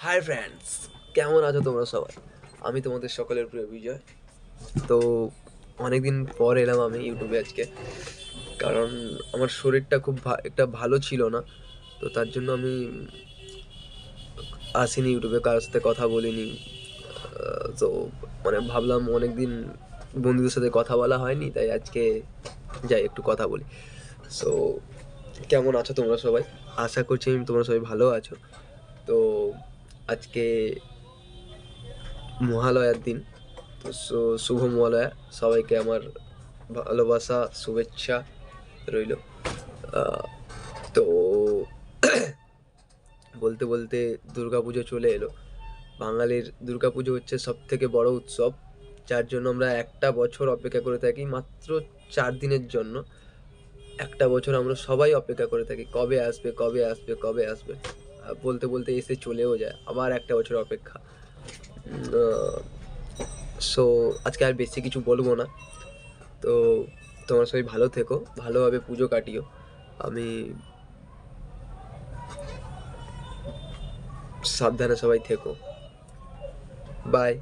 Hi friends, কেমন আছো তোমরা সবাই? আমি তোমাদের সকলের প্রিয় বিজয়। তো অনেকদিন পর এলাম আমি ইউটিউবে আজকে, কারণ আমার শরীরটা খুব একটা ভালো ছিল না। তো তার জন্য আমি আসিনি ইউটিউবে, কারোর সাথে কথা বলিনি। তো মানে ভাবলাম অনেকদিন বন্ধুদের সাথে কথা বলা হয়নি, তাই আজকে যাই একটু কথা বলি। সো কেমন আছো তোমরা সবাই? আশা করছি তোমরা সবাই ভালো আছো। তো আজকে মহালয়ার দিন। তো শুভ মহালয়া, সবাইকে আমার ভালোবাসা শুভেচ্ছা রইল। তো বলতে বলতে দুর্গাপুজো চলে এলো। বাঙালির দুর্গাপুজো হচ্ছে সব থেকে বড় উৎসব, যার জন্য আমরা একটা বছর অপেক্ষা করে থাকি, মাত্র 4 দিনের জন্য। একটা বছর আমরা সবাই অপেক্ষা করে থাকি, কবে আসবে কবে আসবে কবে আসবে। বলতে বলতে এসে চলেও যায়, আবার একটা বছর অপেক্ষা। সো আজকে আর বেশি কিছু বলবো না। তো তোমরা সবাই ভালো থেকো, ভালোভাবে পুজো কাটিও। আমি সাবধানে সবাই থেকো। বাই।